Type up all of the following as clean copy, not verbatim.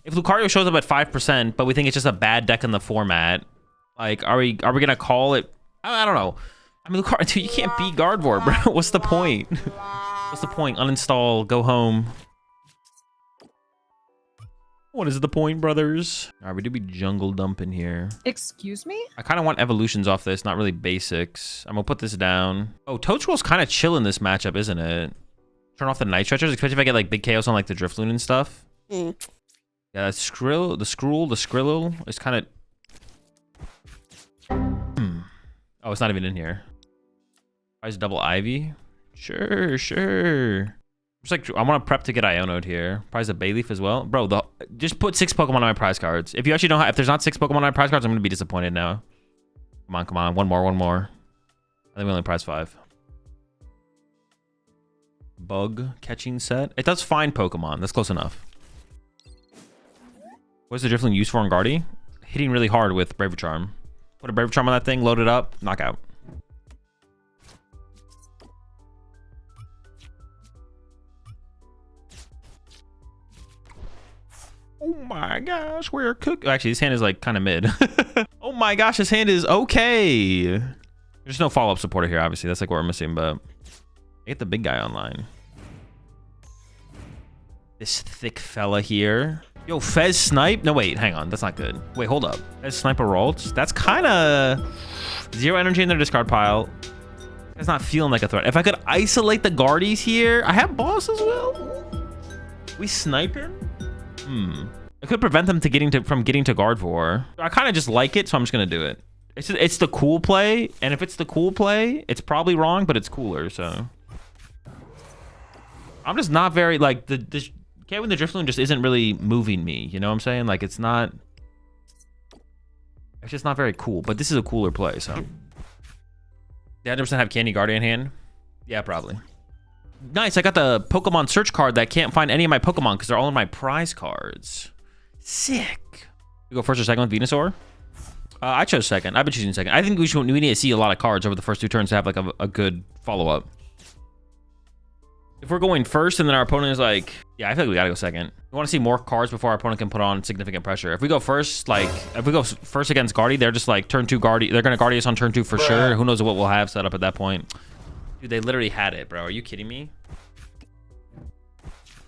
If Lucario shows up at 5%, but we think it's just a bad deck in the format, like, are we gonna call it? I don't know. I mean, Lucario, you can't beat Gardevoir, bro. What's the point? What's the point? Uninstall, go home. What is the point, brothers? All right, we do be jungle dumping here. Excuse me? I kind of want evolutions off this, not really basics. I'm gonna put this down. Oh, Toedscool's kind of chill in this matchup, isn't it? Turn off the Night Stretchers, especially if I get like big chaos on like the Drifloon and stuff. Yeah, the Skrill is kind of... Oh, it's not even in here. Price double Ivy? Sure. Just like, I want to prep to get Iono'd here. Prize a Bayleef as well. Bro, just put 6 Pokemon on my prize cards. If you actually don't have, if there's not 6 Pokemon on my prize cards, I'm going to be disappointed now. Come on. One more. I think we only prize 5. Bug Catching Set. It does find Pokemon. That's close enough. What's the Drifloon used for on Guardy? Hitting really hard with Braver Charm. Put a Braver Charm on that thing, load it up, knockout. Oh my gosh, we're cooking. Actually, his hand is like kind of mid. Oh my gosh, his hand is okay. There's no follow-up supporter here, obviously. That's like what we're missing, but get the big guy online. This thick fella here. Yo, Fez snipe? No, wait, hang on. That's not good. Wait, hold up. Fez sniper rolls? That's kind of 0 energy in their discard pile. That's not feeling like a threat. If I could isolate the guardies here, I have boss as well. We snipe him? I could prevent them from getting to Gardevoir. I kind of just like it, so I'm just gonna do it. It's the cool play, and if it's the cool play, it's probably wrong, but it's cooler. So I'm just not very like the K-Win the Drifloon just isn't really moving me. You know what I'm saying? Like it's just not very cool. But this is a cooler play. So yeah, 100% have Candy Guardian hand. Yeah, probably. Nice, I got the Pokemon search card that can't find any of my Pokemon because they're all in my prize cards. Sick. You go first or second with Venusaur? I chose second. I've been choosing second. I think we need to see a lot of cards over the first 2 turns to have like a good follow-up. If we're going first and then our opponent is like... Yeah, I feel like we gotta go second. We want to see more cards before our opponent can put on significant pressure. If we go first, like... If we go first against Guardy, they're just like turn 2 Guardy. They're going to Guardy us on turn 2 for sure. Who knows what we'll have set up at that point. Dude, they literally had it, bro. Are you kidding me?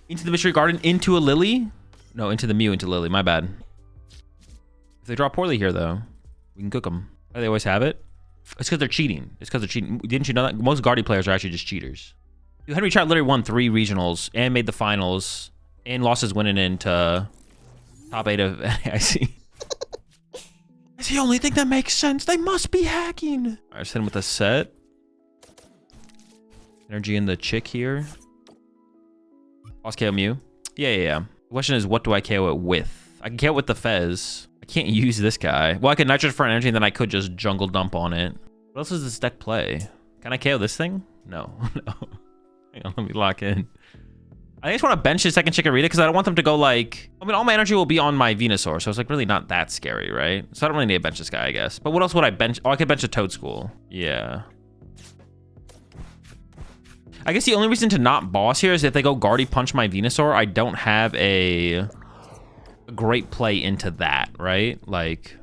Into the Mystery Garden, into a Lillie? No, into the Mew, into Lillie. My bad. If they draw poorly here, though, we can cook them. Why do they always have it? It's because they're cheating. Didn't you know that? Most Guardy players are actually just cheaters. Dude, Henry Trout literally won 3 regionals and made the finals and lost his winning into top 8 of NAIC. It's the only thing that makes sense. They must be hacking. All right, let's hit him with a set. Energy in the chick here. Boss KO Mew. Yeah. The question is, what do I KO it with? I can KO it with the Fez. I can't use this guy. Well, I could Nitrate for an energy, and then I could just jungle dump on it. What else does this deck play? Can I KO this thing? No. Hang on, let me lock in. I just want to bench his second Chikorita because I don't want them to go like... I mean, all my energy will be on my Venusaur, so it's like really not that scary, right? So I don't really need to bench this guy, I guess. But what else would I bench? Oh, I could bench a Toedscool. Yeah. I guess the only reason to not boss here is if they go Guardy punch my Venusaur, I don't have a great play into that, right? Like,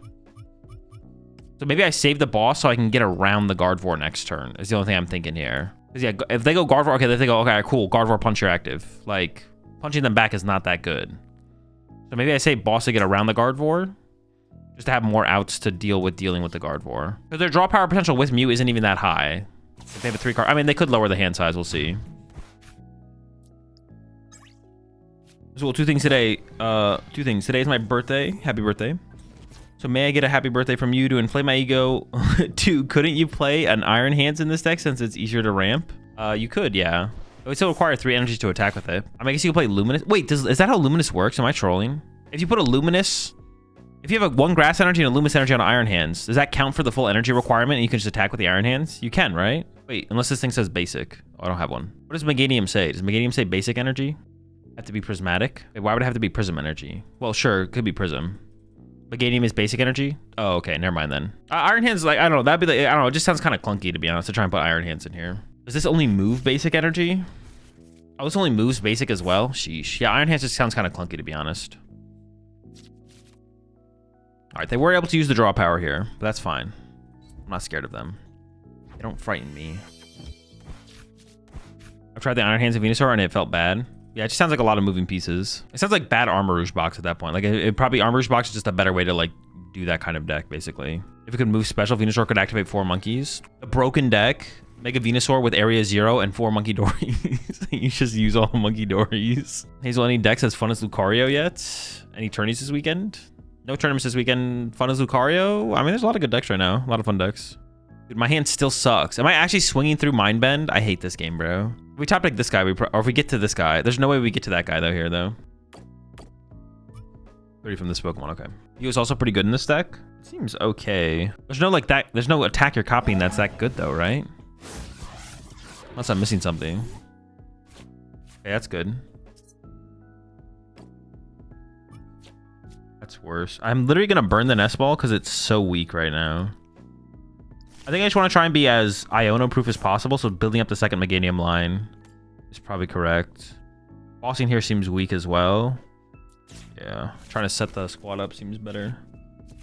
so maybe I save the boss so I can get around the Gardevoir next turn. Is the only thing I'm thinking here. Because yeah, if they go Gardevoir, okay, if they go, okay, cool, Gardevoir punch, you're active. Like, punching them back is not that good. So maybe I save boss to get around the Gardevoir, just to have more outs to dealing with the Gardevoir. Because their draw power potential with Mew isn't even that high. If they have a 3 card, I mean, they could lower the hand size. We'll see. So, 2 things today. 2 things. Today is my birthday. Happy birthday. So, may I get a happy birthday from you to inflate my ego? 2, couldn't you play an Iron Hands in this deck since it's easier to ramp? You could, yeah. It would still require 3 energies to attack with it. I mean, I guess you could play Luminous. Wait, is that how Luminous works? Am I trolling? If you put a Luminous... If you have a 1 grass energy and a Luminous energy on Iron Hands, does that count for the full energy requirement and you can just attack with the Iron Hands? You can, right? Wait, unless this thing says basic. Oh, I don't have one. What does Meganium say? Does Meganium say basic energy? Have to be prismatic? Wait, why would it have to be prism energy? Well, sure, it could be prism. Meganium is basic energy? Oh, okay, never mind then. Iron Hands, like, I don't know, that'd be like, I don't know, it just sounds kind of clunky to be honest to try and put Iron Hands in here. Does this only move basic energy? Oh, this only moves basic as well? Sheesh. Yeah, Iron Hands just sounds kind of clunky to be honest. All right, they were able to use the draw power here, but that's fine. I'm not scared of them. They don't frighten me. I've tried the Iron Hands of Venusaur and it felt bad. Yeah, it just sounds like a lot of moving pieces. It sounds like bad Armor Rouge box at that point. Like it probably Armor Rouge box is just a better way to like do that kind of deck, basically. If it could move special, Venusaur could activate 4 monkeys. A broken deck, Mega Venusaur with area 0 and 4 Monkey Dories. You just use all Monkey Dories. Hazel, any decks as fun as Lucario yet? Any tourneys this weekend? No tournaments this weekend. Fun as Lucario? I mean, there's a lot of good decks right now. A lot of fun decks. Dude, my hand still sucks. Am I actually swinging through Mind Bend? I hate this game, bro. If we top deck this guy, or if we get to this guy. There's no way we get to that guy, though, here, though. 30 from this Pokemon, okay. He was also pretty good in this deck. It seems okay. There's no, like, that. There's no attack you're copying that's that good, though, right? Unless I'm missing something. Okay, that's good. That's worse. I'm literally going to burn the Nest Ball because it's so weak right now. I think I just want to try and be as Iono proof as possible, so building up the second Meganium line is probably correct. Bossing here seems weak as well. Yeah, trying to set the squad up seems better.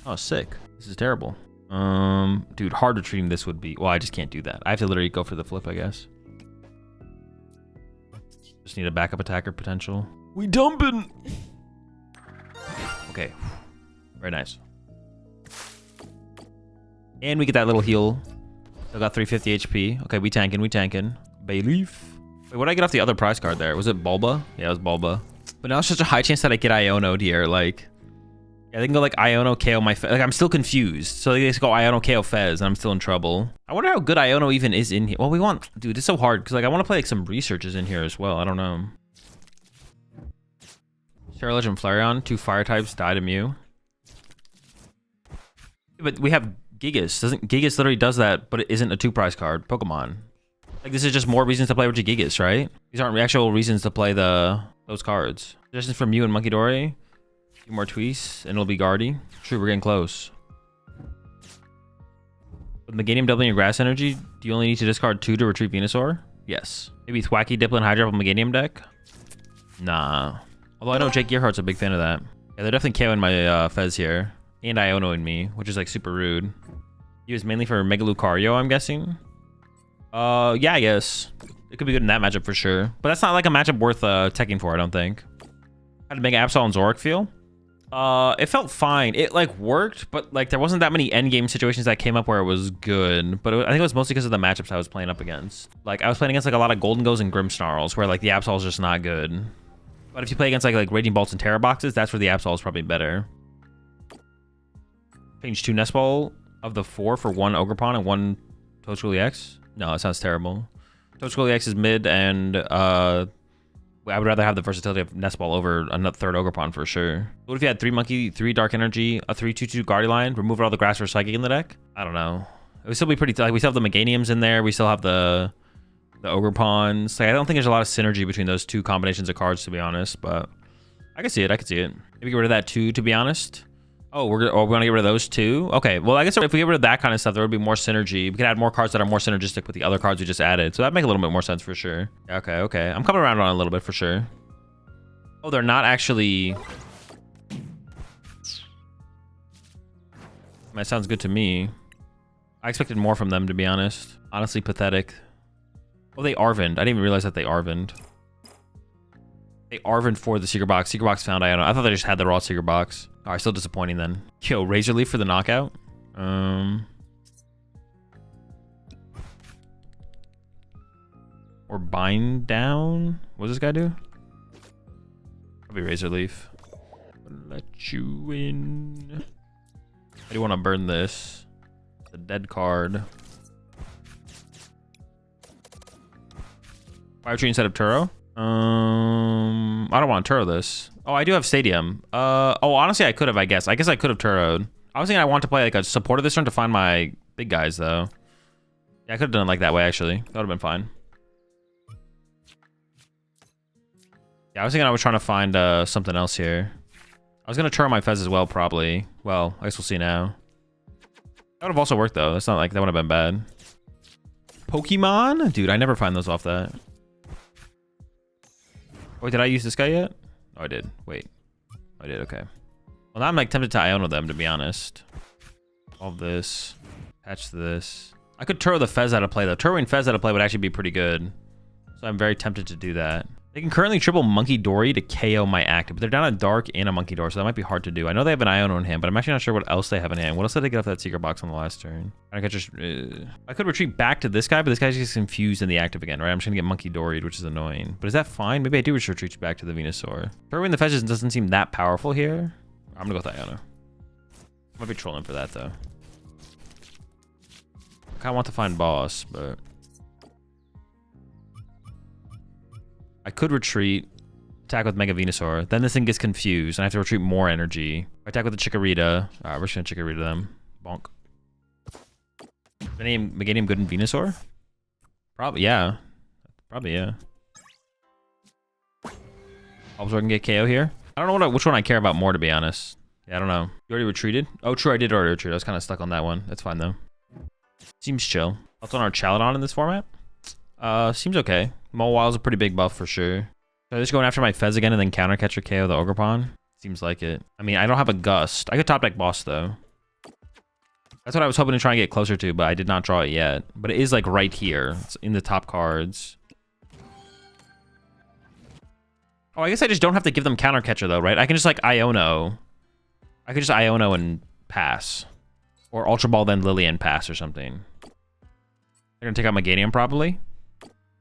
Oh, sick. This is terrible. Dude, hard retreating this would be... Well, I just can't do that. I have to literally go for the flip, I guess. Just need a backup attacker potential. We dumping! Okay. Very nice. And we get that little heal. Still got 350 HP. Okay, we tanking. Bayleef. Wait, what did I get off the other prize card there? Was it Bulba? Yeah, it was Bulba. But now it's such a high chance that I get Iono'd here. Like, yeah, they can go like Iono KO my Fez. Like, I'm still confused. So they just go Iono KO Fez, and I'm still in trouble. I wonder how good Iono even is in here. Well, we want... Dude, it's so hard, because like I want to play like some researches in here as well. I don't know. Terra Legend Flareon. 2 fire types died to Mew. But we have... Gigas. Gigas literally does that, but it isn't a 2 prize card. Pokemon. Like, this is just more reasons to play Regigigas, right? These aren't actual reasons to play those cards. Suggestions from you and Monkey Dory. A few more tweets, and it'll be Guardy. True, we're getting close. With Meganium doubling your grass energy, do you only need to discard 2 to retrieve Venusaur? Yes. Maybe Thwacky, Diplo, and Hydra up a Meganium deck? Nah. Although I know Jake Gearhart's a big fan of that. Yeah, they're definitely KOing my Fez here. And Iono in me, which is like super rude. He was mainly for Mega Lucario, I'm guessing. Yeah, I guess. It could be good in that matchup for sure. But that's not like a matchup worth teching for, I don't think. How did Mega Absol and Zoroark feel? It felt fine. It like worked, but like there wasn't that many endgame situations that came up where it was good. But I think it was mostly because of the matchups I was playing up against. Like I was playing against like a lot of Golden Goes and Grimmsnarls where like the Absol is just not good. But if you play against like Raging Bolts and Terra boxes, that's where the Absol is probably better. Change 2 Nest Ball of the 4 for 1 Ogerpon and 1 Toedscool EX? No, that sounds terrible. Toedscool EX is mid, and I would rather have the versatility of Nest Ball over a 3rd Ogerpon for sure. What if you had 3 Monkey, 3 Dark Energy, a 3/2/2 Guardian line, remove all the Grass for Psychic in the deck? I don't know. It would still be pretty... Like, we still have the Meganiums in there. We still have the Ogerpons. Like, I don't think there's a lot of synergy between those 2 combinations of cards, to be honest, but I can see it. Maybe get rid of that too, to be honest. Oh, we're going to get rid of those too? Okay, well, I guess if we get rid of that kind of stuff, there would be more synergy. We could add more cards that are more synergistic with the other cards we just added. So that'd make a little bit more sense for sure. Okay. I'm coming around on it a little bit for sure. Oh, they're not actually... That sounds good to me. I expected more from them, to be honest. Honestly, pathetic. Oh, they Arvined. I didn't even realize that they Arvined. They Arvined for the Secret Box. Secret Box found Iono. I thought they just had the raw Secret Box. All right, still disappointing then. Yo, Razor Leaf for the knockout. Or Bind Down. What does this guy do? Probably Razor Leaf. Let you in. I do want to burn this. It's a dead card. Fire Tree instead of Turo. I don't want to Turo this. Oh, I do have Stadium. Oh, honestly, I could have, I guess. I could have Turo'd. I was thinking I want to play like a supporter this turn to find my big guys, though. Yeah, I could have done it like that way, actually. That would have been fine. Yeah, I was thinking I was trying to find something else here. I was going to Turo my Fez as well, probably. Well, I guess we'll see now. That would have also worked, though. That's not like that would have been bad. Pokemon? Dude, I never find those off that. Wait, did I use this guy yet? Oh, I did. Wait. I did, okay. Well, now I'm like tempted to Iono them, to be honest. All this. Attach to this. I could Turo the Fez out of play, though. Turoing Fez out of play would actually be pretty good. So I'm very tempted to do that. They can currently triple Monkey Dory to KO my active, but they're down a Dark and a Monkey Door, so that might be hard to do. I know they have an Iono in hand, but I'm actually not sure what else they have in hand. What else did they get off that secret box on the last turn? I could retreat back to this guy, but this guy just confused in the active again, right? I'm just gonna get Monkey Doried, which is annoying. But is that fine? Maybe I do just retreat back to the Venusaur. Throwing the Fez doesn't seem that powerful here. I'm gonna go with Iono. Might be trolling for that though. I kinda want to find boss, but I could retreat. Attack with Mega Venusaur. Then this thing gets confused, and I have to retreat more energy. I attack with the Chikorita. Alright, we're just gonna Chikorita them. Bonk. Is the name Meganium good in Venusaur? Probably, yeah. Probably, yeah. Bulbasaur can get KO here. I don't know which one I care about more, to be honest. Yeah, I don't know. You already retreated? Oh, true, I did already retreat. I was kind of stuck on that one. That's fine, though. Seems chill. What's on our Chaladon in this format? Seems okay. Mawil's a pretty big buff for sure. So I'm just going after my Fez again and then counter catcher KO the Ogerpon. Seems like it. I mean, I don't have a Gust. I could top deck boss though. That's what I was hoping to try and get closer to, but I did not draw it yet. But it is like right here. It's in the top cards. Oh, I guess I just don't have to give them counter catcher though, right? I can just like Iono. I could just Iono and pass. Or Ultra Ball then Lillie and pass or something. They're gonna take out Meganium probably.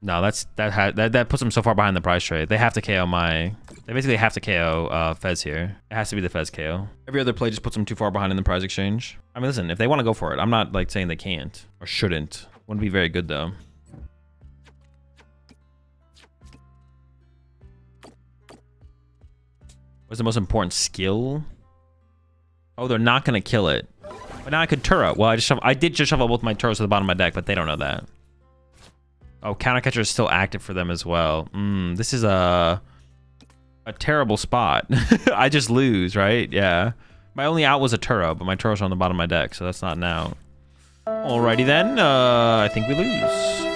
No, that puts them so far behind the prize trade. They have to KO my... They basically have to KO Fez here. It has to be the Fez KO. Every other play just puts them too far behind in the prize exchange. I mean, listen, if they want to go for it, I'm not like saying they can't or shouldn't. Wouldn't be very good though. What's the most important skill? Oh, they're not gonna kill it. But now I could Turo. Well, I did just shuffle both my Turos to the bottom of my deck, but they don't know that. Oh, counter catcher is still active for them as well. This is a terrible spot. I just lose, right? Yeah. My only out was a Turo, but my Turos are on the bottom of my deck, so that's not an out. Alrighty then. I think we lose.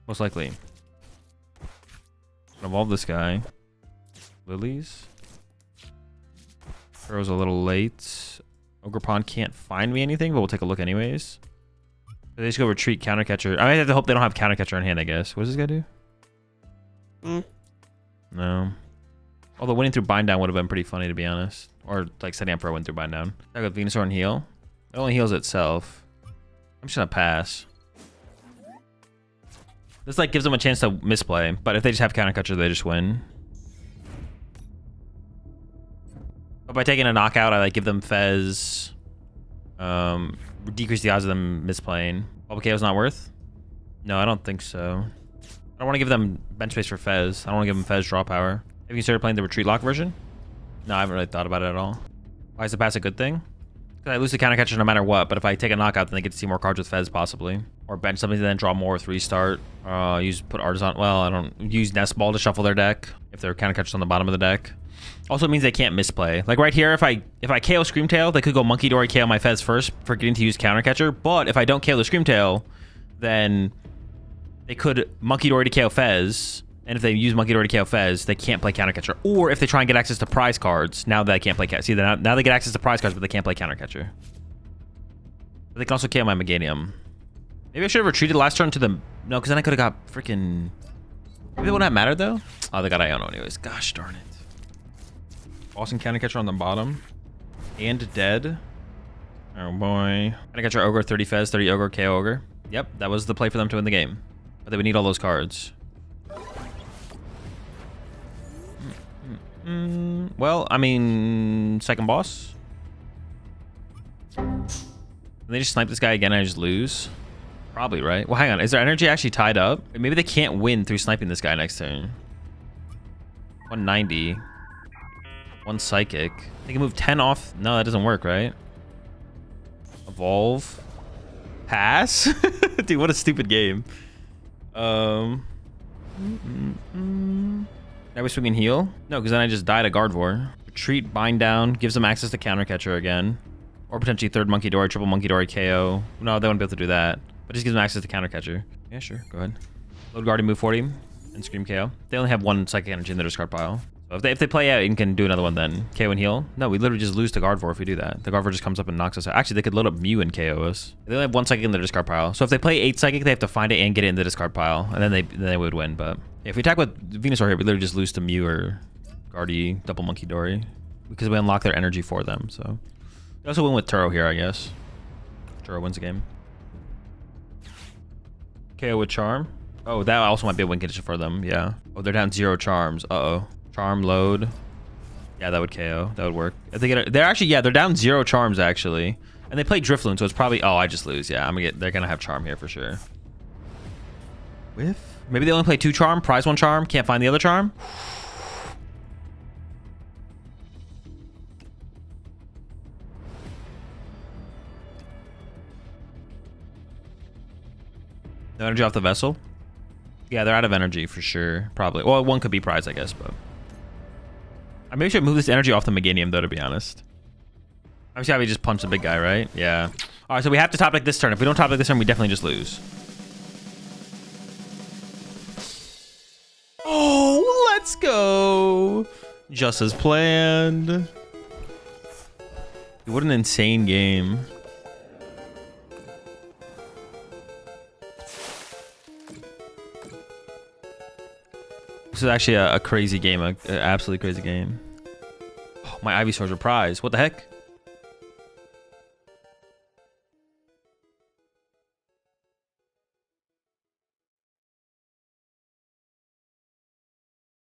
Most likely. Evolve this guy. Lilies. Turo's a little late. Ogerpon can't find me anything, but we'll take a look anyways. They just go retreat counter catcher. I have to hope they don't have counter catcher in hand, I guess. What does this guy do? No. Although winning through bind down would have been pretty funny, to be honest. Or like setting up for a win through bind down. I got Venusaur and heal. It only heals itself. I'm just gonna pass. This like gives them a chance to misplay, but if they just have counter catcher, they just win. But by taking a knockout, I like give them Fez. Decrease the odds of them misplaying. Bubble KO is not worth? No, I don't think so. I don't want to give them bench space for Fez. I don't want to give them Fez draw power. Have you considered playing the retreat lock version? No, I haven't really thought about it at all. Why is the pass a good thing? Because I lose the counter catcher no matter what, but if I take a knockout, then they get to see more cards with Fez possibly. Or bench something to then draw more with restart. Put Artisan. Well, I don't use Nest Ball to shuffle their deck if their counter catcher's on the bottom of the deck. Also means they can't misplay. Like right here, if I KO Screamtail, they could go Monkey Dory KO my Fez first, forgetting to use counter catcher. But if I don't KO the Screamtail, then they could Monkey Dory to KO Fez. And if they use Monkey Dory to KO Fez, they can't play counter catcher. Or if they try and get access to prize cards, now they can't play see now they get access to prize cards, but they can't play counter catcher. But they can also KO my Meganium. Maybe I should have retreated last turn to the no, because then I could have got freaking. Maybe it wouldn't have mattered though. Oh, they got Iono anyways. Gosh darn it. Boss and counter catcher on the bottom. And dead. Oh boy. Counter catcher Ogre, 30 Fez, 30 Ogre, KO Ogre. Yep, that was the play for them to win the game. But they would need all those cards. Well, I mean, second boss. And they just snipe this guy again and I just lose. Probably, right? Well, hang on. Is their energy actually tied up? Maybe they can't win through sniping this guy next turn. 190. One psychic. They can move 10 off. No, that doesn't work, right? Evolve. Pass? Dude, what a stupid game. Now we swing and heal? No, because then I just died a Gardevoir. Retreat, bind down, gives them access to counter catcher again. Or potentially third Monkey Dory, triple Monkey Dory KO. No, they won't be able to do that. But just gives them access to counter catcher. Yeah, sure. Go ahead. Load Guardian, move 40, and Scream KO. They only have one psychic energy in their discard pile. So if they play out and can do another one, then KO and heal. No, we literally just lose to Gardevoir if we do that. The Gardevoir just comes up and knocks us out. Actually, they could load up Mew and KO us. They only have 1 Psychic in the discard pile. So if they play 8 Psychic, they have to find it and get it in the discard pile, and then they would win. But if we attack with Venusaur here, we literally just lose to Mew or Guardy, Double Monkey Dory, because we unlock their energy for them. So we also win with Turo here, I guess. Turo wins the game. KO with Charm. Oh, that also might be a win condition for them. Yeah. Oh, they're down 0 charms. Uh-oh. Charm load. Yeah, that would KO. That would work. I think they're actually, yeah, they're down 0 charms actually, and they play Drifloon, so it's probably. Oh, I just lose. Yeah, they're gonna have Charm here for sure. Whiff. Maybe they only play 2 charm, prize 1 charm, can't find the other charm. No energy off the vessel. Yeah, they're out of energy for sure. Probably. Well, one could be prize, I guess, but. I maybe should move this energy off the Meganium, though, to be honest. I'm sure we just punch the big guy, right? Yeah. All right, so we have to top deck this turn. If we don't top deck this turn, we definitely just lose. Oh, let's go. Just as planned. What an insane game. This is actually a crazy game, an absolutely crazy game. Oh, my Ivysaur's a prize. What the heck?